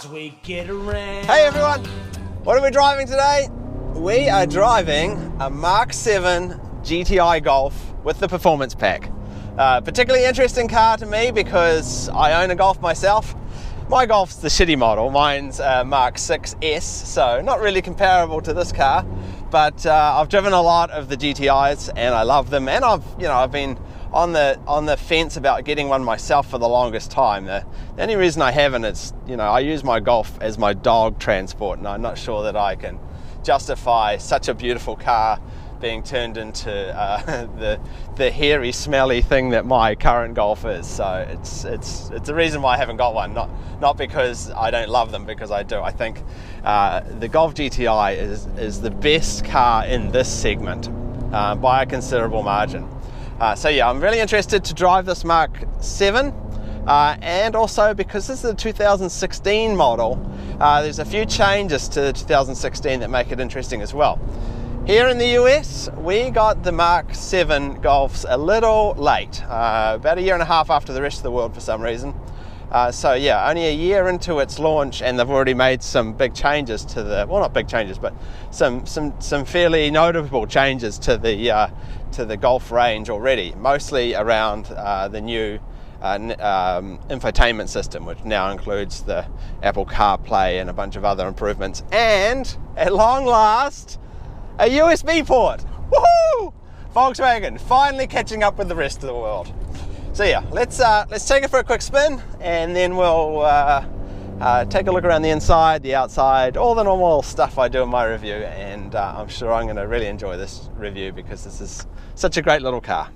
cars we get around. Hey everyone, what are we driving today? We are driving a Mk7 GTI Golf with the performance pack. Particularly interesting car to me because I own a Golf myself. My Golf's the shitty model, mine's a Mark 6S, so not really comparable to this car, but I've driven a lot of the GTIs and I love them, and I've been on the fence about getting one myself for the longest time. The only reason I haven't is, I use my Golf as my dog transport, and I'm not sure that I can justify such a beautiful car being turned into the hairy, smelly thing that my current Golf is. So it's the reason why I haven't got one, not because I don't love them, because I do. I think the Golf GTI is the best car in this segment by a considerable margin. So yeah, I'm really interested to drive this Mk7, and also because this is a 2016 model, there's a few changes to the 2016 that make it interesting as well. Here in the US, we got the Mk7 Golfs a little late, about a year and a half after the rest of the world for some reason. So yeah, only a year into its launch, and they've already made some big changes to the, well, not big changes, but some fairly notable changes to the Golf range already, mostly around the new infotainment system, which now includes the Apple CarPlay and a bunch of other improvements, and at long last, a USB port. Woohoo! Volkswagen finally catching up with the rest of the world. So yeah, let's take it for a quick spin, and then we'll take a look around the inside, the outside, all the normal stuff I do in my review, and I'm sure I'm going to really enjoy this review because this is such a great little car.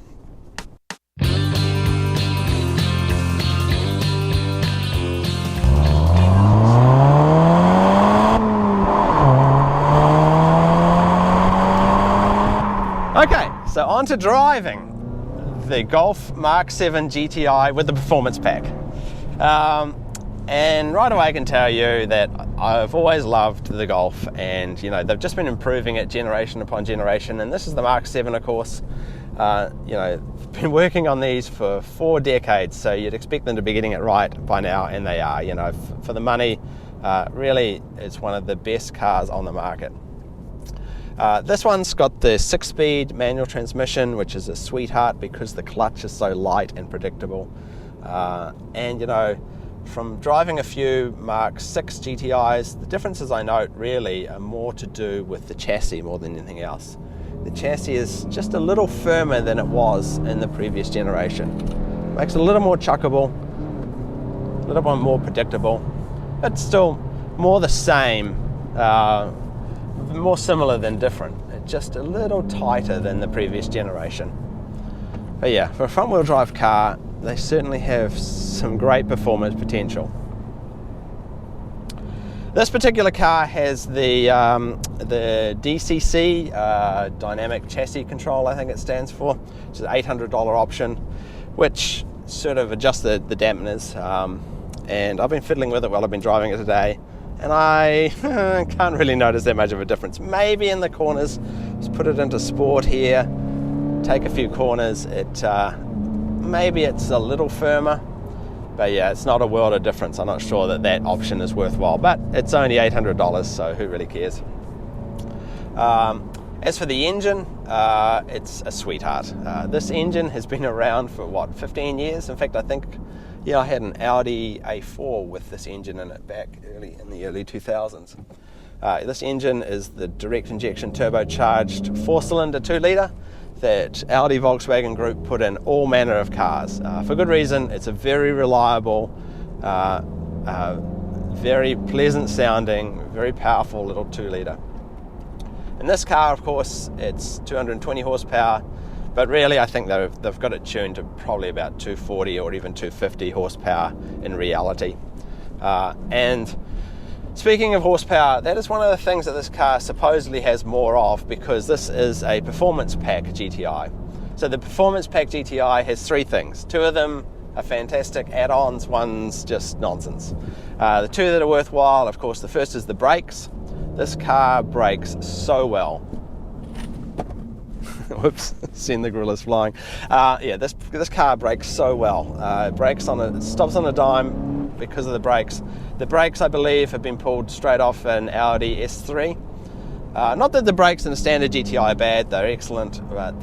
Okay, so on to driving the Golf Mk7 GTI with the performance pack. And right away I can tell you that I've always loved the Golf, and they've just been improving it generation upon generation, and this is the Mk7, of course. Been working on these for 4 decades, so you'd expect them to be getting it right by now, and they are. For the money, really it's one of the best cars on the market. This one's got the 6-speed manual transmission, which is a sweetheart because the clutch is so light and predictable. And from driving a few Mark 6 GTIs, the differences I note really are more to do with the chassis more than anything else. The chassis is just a little firmer than it was in the previous generation. Makes it a little more chuckable, a little bit more predictable, but still more the same. More similar than different. It's just a little tighter than the previous generation. But yeah, for a front-wheel drive car, they certainly have some great performance potential. This particular car has the DCC, Dynamic Chassis Control, I think it stands for, which is an $800 option, which sort of adjusts the dampeners. And I've been fiddling with it while I've been driving it today, and I can't really notice that much of a difference. Maybe in the corners. Just put it into sport here, take a few corners, maybe it's a little firmer, but yeah, it's not a world of difference. I'm not sure that option is worthwhile, but it's only $800, so who really cares? As for the engine, it's a sweetheart. This engine has been around for 15 years? In fact, I think I had an Audi A4 with this engine in it back in the early 2000s. This engine is the direct injection turbocharged 4-cylinder 2-litre that Audi Volkswagen Group put in all manner of cars. For good reason. It's a very reliable, very pleasant sounding, very powerful little 2-litre. In this car, of course, it's 220 horsepower, but really I think they've got it tuned to probably about 240 or even 250 horsepower in reality. And speaking of horsepower, that is one of the things that this car supposedly has more of, because this is a performance pack GTI. So the performance pack GTI has 3 things. 2 of them are fantastic add-ons, one's just nonsense. The 2 that are worthwhile, of course, the first is the brakes. This car brakes so well. Whoops, seen the gorillas flying. Yeah, this car brakes so well. It stops on a dime because of the brakes. The brakes, I believe, have been pulled straight off an Audi S3. Not that the brakes in a standard GTI are bad, they're excellent, but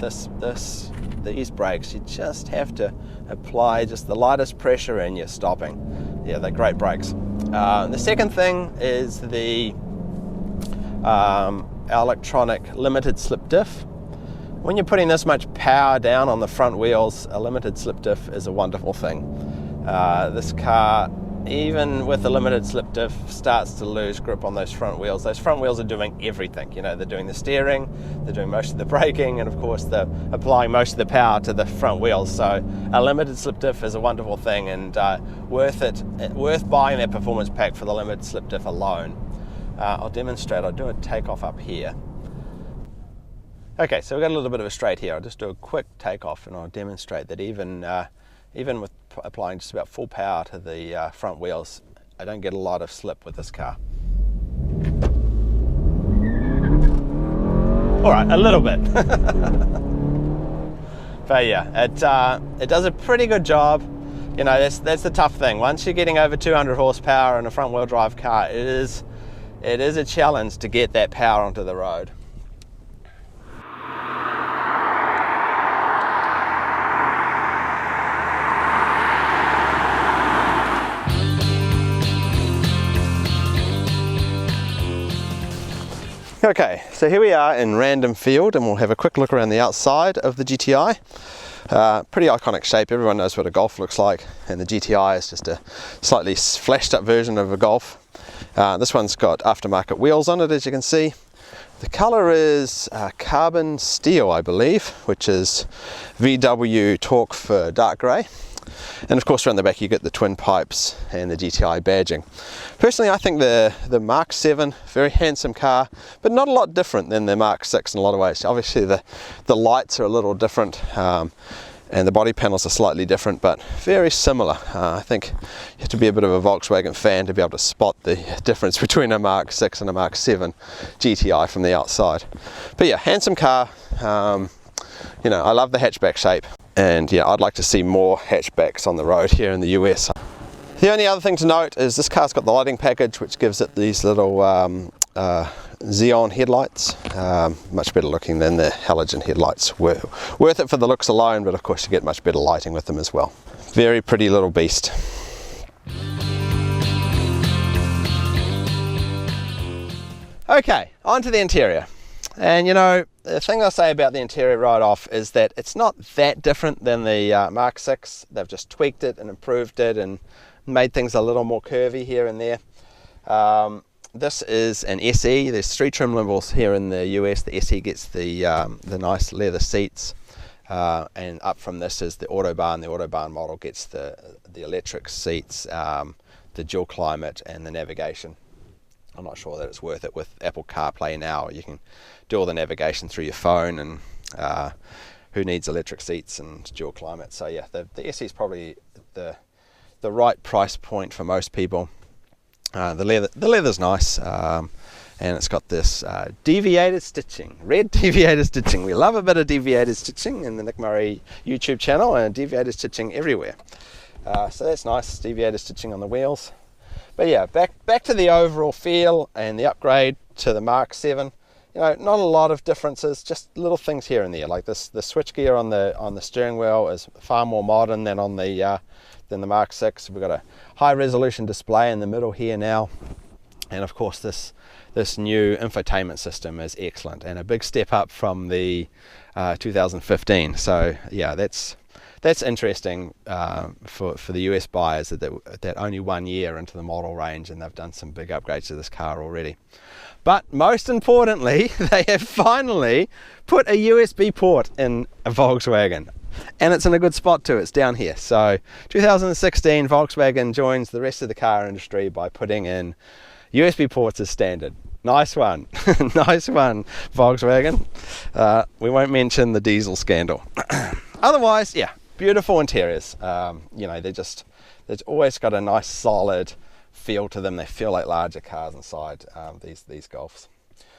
these brakes, you just have to apply just the lightest pressure and you're stopping. Yeah, they're great brakes. The second thing is the electronic limited slip diff. When you're putting this much power down on the front wheels, a limited slip diff is a wonderful thing. This car, even with the limited slip diff, starts to lose grip on those front wheels. Those front wheels are doing everything. You know, they're doing the steering, they're doing most of the braking, and of course they're applying most of the power to the front wheels. So a limited slip diff is a wonderful thing, and worth buying that performance pack for the limited slip diff alone. I'll demonstrate. I'll do a takeoff up here. Okay, so we've got a little bit of a straight here. I'll just do a quick takeoff and I'll demonstrate that even with applying just about full power to the front wheels, I don't get a lot of slip with this car. All right, a little bit. But yeah, it does a pretty good job. You know, that's the tough thing. Once you're getting over 200 horsepower in a front wheel drive car, it is a challenge to get that power onto the road. Okay, so here we are in Random Field, and we'll have a quick look around the outside of the GTI. Pretty iconic shape. Everyone knows what a Golf looks like, and the GTI is just a slightly flashed up version of a Golf. This one's got aftermarket wheels on it, as you can see. The colour is carbon steel, I believe, which is VW Torque for dark grey. And of course around the back you get the twin pipes and the GTI badging. Personally, I think the Mk7, very handsome car, but not a lot different than the Mk6 in a lot of ways. Obviously the lights are a little different, and the body panels are slightly different, but very similar. I think you have to be a bit of a Volkswagen fan to be able to spot the difference between a Mk6 and a Mk7 GTI from the outside. But yeah, handsome car. You know, I love the hatchback shape. And yeah, I'd like to see more hatchbacks on the road here in the US. The only other thing to note is this car's got the lighting package, which gives it these little xenon headlights. Much better looking than the halogen headlights. Worth it for the looks alone, but of course you get much better lighting with them as well. Very pretty little beast. Okay, on to the interior. And you know, the thing I'll say about the interior right off is that it's not that different than the Mk6. They've just tweaked it and improved it and made things a little more curvy here and there. This is an SE. There's 3 trim levels here in the US. The SE gets the nice leather seats, and up from this is the Autobahn. The Autobahn model gets the electric seats, the dual climate, and the navigation. I'm not sure that it's worth it with Apple CarPlay now. You can do all the navigation through your phone, and who needs electric seats and dual climate? So yeah, the SE is probably the right price point for most people. The leather's nice, and it's got this deviated stitching, red deviated stitching. We love a bit of deviated stitching in the Nick Murray YouTube channel, and deviated stitching everywhere. So that's nice, deviated stitching on the wheels. But yeah, back to the overall feel and the upgrade to the Mk7. You know, not a lot of differences, just little things here and there. Like the switchgear on the steering wheel is far more modern than on the Mk6. We've got a high resolution display in the middle here now, and of course this new infotainment system is excellent and a big step up from the 2015. So yeah, that's interesting for the US buyers that only 1 year into the model range, and they've done some big upgrades to this car already. But most importantly, they have finally put a USB port in a Volkswagen, and it's in a good spot too. It's down here. So 2016, Volkswagen joins the rest of the car industry by putting in USB ports as standard. Nice one. Nice one, Volkswagen. We won't mention the diesel scandal. Otherwise, yeah, beautiful interiors. You know, they've always got a nice solid feel to them. They feel like larger cars inside these Golfs.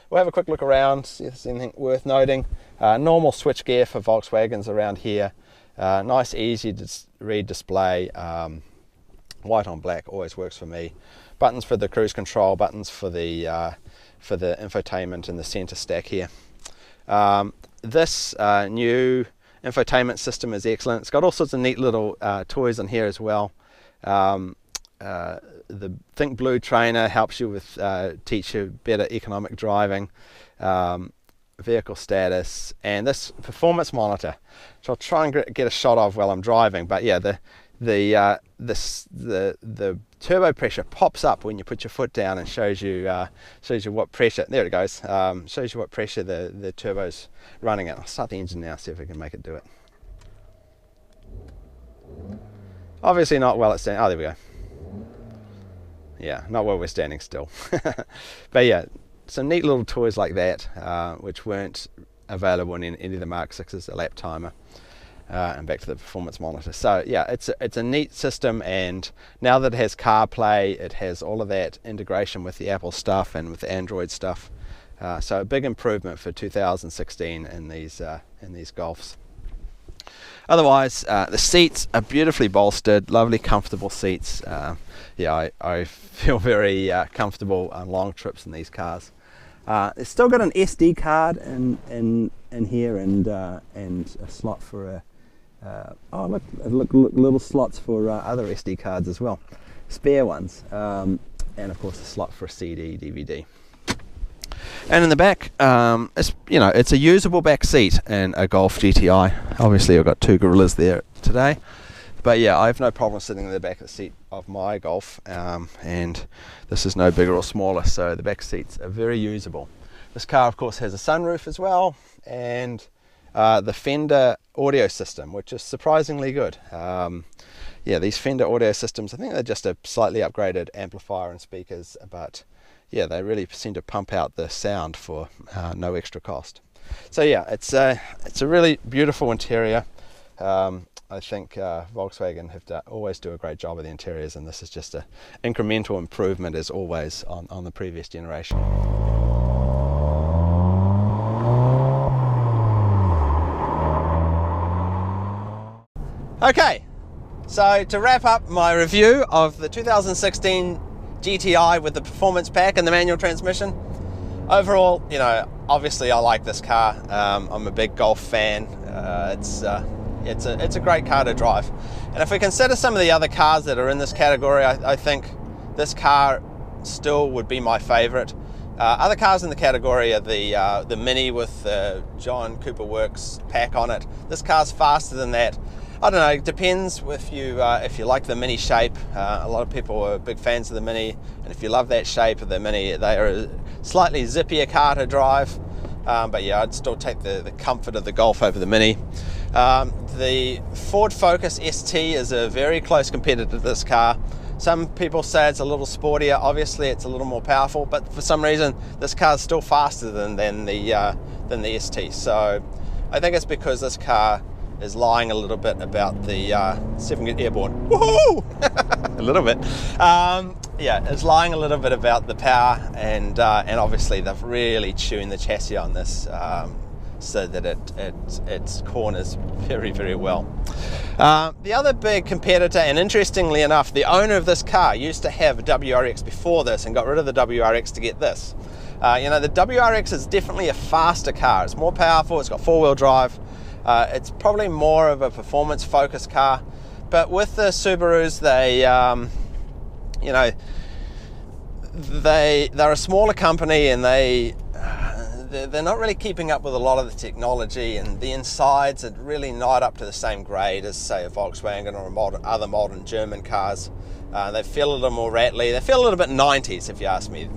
We'll have a quick look around, see if there's anything worth noting. Normal switch gear for Volkswagens around here. Nice, easy to read display. White on black always works for me. buttons for the cruise control, buttons for the infotainment and the center stack here. This new infotainment system is excellent. It's got all sorts of neat little toys in here as well. The Think Blue trainer helps you with teach you better economic driving, vehicle status, and this performance monitor, which I'll try and get a shot of while I'm driving. But yeah, the turbo pressure pops up when you put your foot down and shows you what pressure. There it goes. Shows you what pressure the turbo's running at. I'll start the engine now, see if we can make it do it. Obviously not while it's standing. Oh, there we go. Yeah, not while we're standing still. But yeah, some neat little toys like that, which weren't available in any of the Mark 6s, a lap timer. And back to the performance monitor. So yeah, it's a neat system, and now that it has CarPlay, it has all of that integration with the Apple stuff and with the Android stuff. So a big improvement for 2016 in these Golfs. Otherwise, the seats are beautifully bolstered, lovely comfortable seats. Yeah, I feel very comfortable on long trips in these cars. It's still got an SD card in here, and a slot for a look, little slots for other SD cards as well, spare ones, and of course a slot for a CD, DVD. And in the back, it's a usable back seat in a Golf GTI. Obviously I've got two gorillas there today, but yeah, I have no problem sitting in the back of the seat of my Golf, and this is no bigger or smaller, so the back seats are very usable. This car of course has a sunroof as well, and the Fender audio system, which is surprisingly good. Yeah, these Fender audio systems, I think they're just a slightly upgraded amplifier and speakers, but yeah, they really seem to pump out the sound for no extra cost. So yeah, it's a really beautiful interior. I think Volkswagen always do a great job of the interiors, and this is just an incremental improvement as always on the previous generation. Okay, so to wrap up my review of the 2016 GTI with the performance pack and the manual transmission, overall, obviously I like this car. I'm a big Golf fan. It's a great car to drive, and if we consider some of the other cars that are in this category, I think this car still would be my favorite. Other cars in the category are the Mini with the John Cooper Works pack on it. This car's faster than that. I don't know, it depends if you like the Mini shape. A lot of people are big fans of the Mini, and if you love that shape of the Mini, they are a slightly zippier car to drive. But yeah, I'd still take the comfort of the Golf over the Mini. The Ford Focus ST is a very close competitor to this car. Some people say it's a little sportier. Obviously it's a little more powerful, but for some reason this car is still faster than the ST. So I think it's because this car is lying a little bit about the 7 airborne. Woohoo! A little bit. Yeah, it's lying a little bit about the power, and obviously they've really tuned the chassis on this so that it corners very, very well. The other big competitor, and interestingly enough, the owner of this car used to have a WRX before this and got rid of the WRX to get this. The WRX is definitely a faster car. It's more powerful, it's got four-wheel drive. It's probably more of a performance-focused car, but with the Subarus, they're a smaller company, and they're not really keeping up with a lot of the technology, and the insides are really not up to the same grade as, say, a Volkswagen or other modern German cars. They feel a little more rattly. They feel a little bit 90s, if you ask me.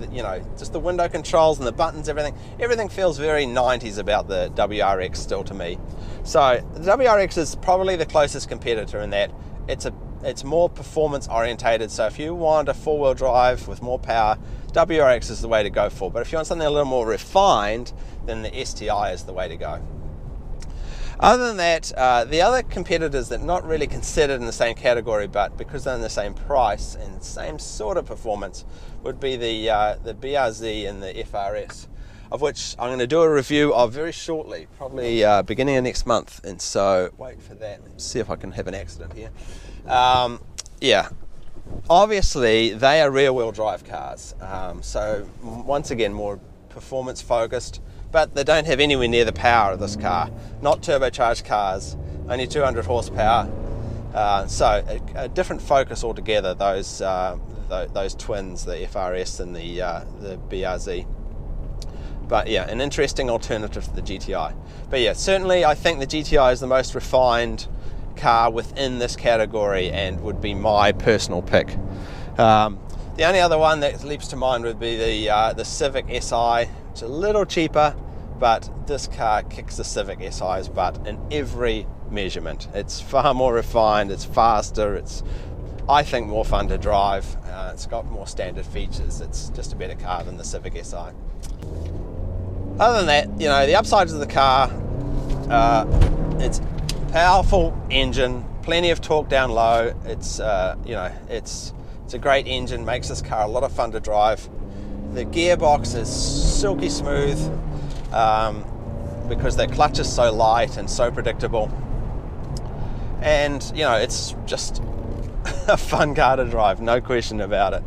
Just the window controls and the buttons, everything feels very 90s about the WRX still to me. So the WRX is probably the closest competitor in that it's more performance orientated. So if you want a four-wheel drive with more power, WRX is the way to go for. But if you want something a little more refined, then the STI is the way to go. Other than that, the other competitors that are not really considered in the same category, but because they're in the same price and same sort of performance, would be the BRZ and the FRS, of which I'm going to do a review of very shortly, probably beginning of next month. And so, wait for that. Let's see if I can have an accident here. Yeah, obviously they are rear-wheel drive cars, so once again more performance focused, but they don't have anywhere near the power of this car. Not turbocharged cars, only 200 horsepower. So a different focus altogether. Those twins, the FRS and the BRZ. But yeah, an interesting alternative to the GTI. But yeah, certainly I think the GTI is the most refined car within this category and would be my personal pick. The only other one that leaps to mind would be the Civic Si. It's a little cheaper, but this car kicks the Civic Si's butt in every measurement. It's far more refined, it's faster, it's, I think, more fun to drive. It's got more standard features. It's just a better car than the Civic Si. Other than that, you know, the upsides of the car, it's powerful engine, plenty of torque down low. It's you know, it's a great engine, makes this car a lot of fun to drive. The gearbox is silky smooth because the clutch is so light and so predictable. And you know, it's just a fun car to drive, no question about it.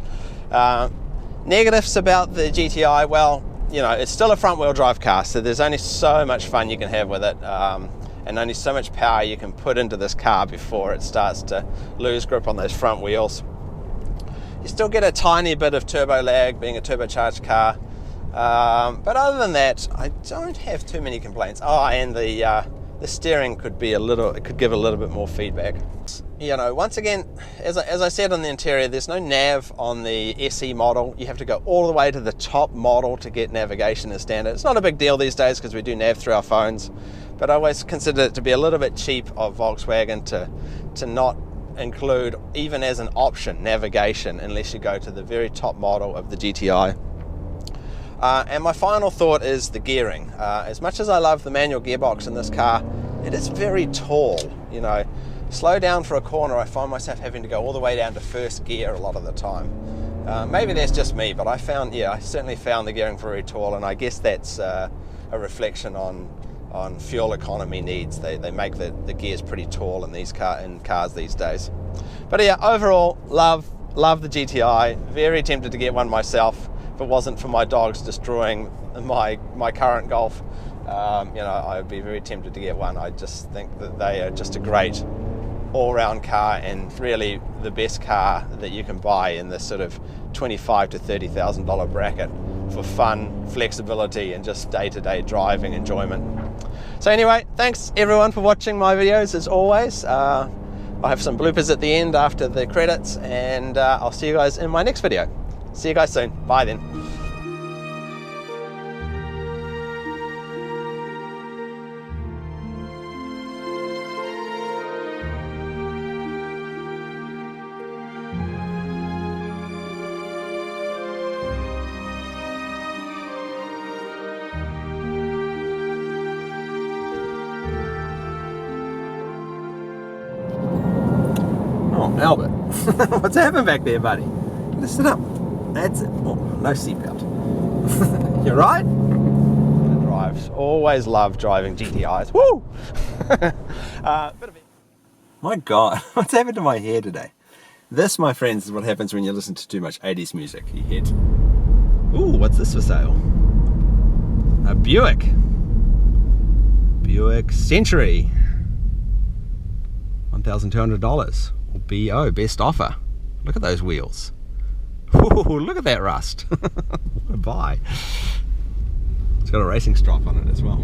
Negatives about the GTI, well, you know, it's still a front wheel drive car, so there's only so much fun you can have with it, and only so much power you can put into this car before it starts to lose grip on those front wheels. You still get a tiny bit of turbo lag being a turbocharged car, but other than that, I don't have too many complaints. Oh, and the steering could be it could give a little bit more feedback. You know, once again, as I said on the interior, there's no nav on the SE model. You have to go all the way to the top model to get navigation as standard. It's not a big deal these days because we do nav through our phones, but I always consider it to be a little bit cheap of Volkswagen to not include, even as an option, navigation unless you go to the very top model of the GTI. And my final thought is the gearing. As much as I love the manual gearbox in this car, it is very tall. You know, slow down for a corner, I find myself having to go all the way down to first gear a lot of the time. Maybe that's just me, but I certainly found the gearing very tall, and I guess that's a reflection on fuel economy needs. They make the gears pretty tall in cars these days. But yeah, overall, love the GTI. Very tempted to get one myself. If it wasn't for my dogs destroying my current Golf, you know, I would be very tempted to get one. I just think that they are just a great all-round car, and really the best car that you can buy in this sort of $25,000 to $30,000 bracket for fun, flexibility, and just day-to-day driving enjoyment. So anyway, thanks everyone for watching my videos as always. I'll have some bloopers at the end after the credits, and I'll see you guys in my next video. See you guys soon. Bye then. Oh, Albert, what's happened back there, buddy? Listen up. That's it. Oh, no seatbelt. You're right. Drives. Always love driving GTIs. Woo! My God, what's happened to my hair today? This, my friends, is what happens when you listen to too much 80s music. You hit. Ooh, what's this for sale? A Buick Century. $1,200. Or BO, best offer. Look at those wheels. Ooh, look at that rust. What a buy. It's got a racing stripe on it as well.